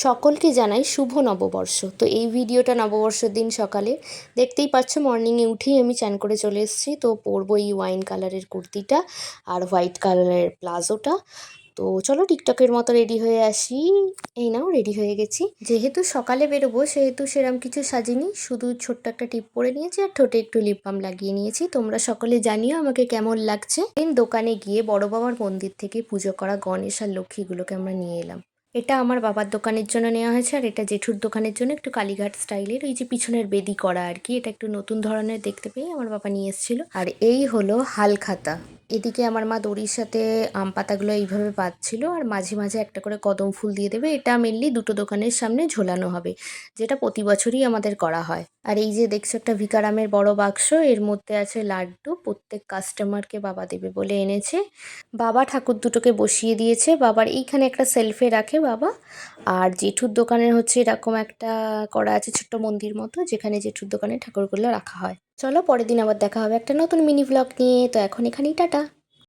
সকলকে জানাই শুভ নববর্ষ। তো এই ভিডিওটা নববর্ষের দিন সকালে দেখতেই পাচ্ছ, মর্নিংয়ে উঠেই আমি চান করে চলে এসেছি। তো পরবো এই ওয়াইন কালারের কুর্তিটা আর হোয়াইট কালারের প্লাজোটা। তো চলো টিকটকের মতো রেডি হয়ে আসি। এই নাও রেডি হয়ে গেছি। যেহেতু সকালে বেরোবো সেহেতু সেরম কিছু সাজিনি, শুধু ছোট্ট একটা টিপ পরে নিয়েছি আর ঠোঁটে একটু লিপ বাম লাগিয়ে নিয়েছি। তোমরা সকলে জানিও আমাকে কেমন লাগছে। দোকানে গিয়ে বড় বাবার মন্দির থেকে পুজো করা গণেশ আর লক্ষ্মীগুলোকে আমরা নিয়ে এলাম। এটা আমার বাবার দোকানের জন্য নেওয়া হয়েছে, আর এটা জেঠুর দোকানের জন্য একটু কালীঘাট স্টাইলের, ওই যে পিছনের বেদি করা আর কি। এটা একটু নতুন ধরনের দেখতে পেয়ে আমার বাবা নিয়ে এসেছিল। আর এই হলো হালখাতা। এদিকে আমার মা দড়ির সাথে আম পাতাগুলো এইভাবে বাঁধছিল, আর মাঝে মাঝে একটা করে কদম ফুল দিয়ে দেবে। এটা মেনলি দুটো দোকানের সামনে ঝোলানো হবে, যেটা প্রতি বছরই আমাদের করা হয়। আর এই যে দেখছো একটা ভিকারামের বড় বাক্স, এর মধ্যে আছে লাড্ডু। প্রত্যেক কাস্টমারকে বাবা দেবে বলে এনেছে। বাবা ঠাকুর দুটোকে বসিয়ে দিয়েছে, বাবার এইখানে একটা সেলফে রাখে বাবা। আর জেঠুর দোকানের হচ্ছে এরকম একটা করা আছে ছোট্ট মন্দির মতো, যেখানে জেঠুর দোকানে ঠাকুরগুলো রাখা হয়। চলো পরের দিন আবার দেখা হবে একটা নতুন মিনি ব্লগ নিয়ে। তো এখন এখানেই টাটা।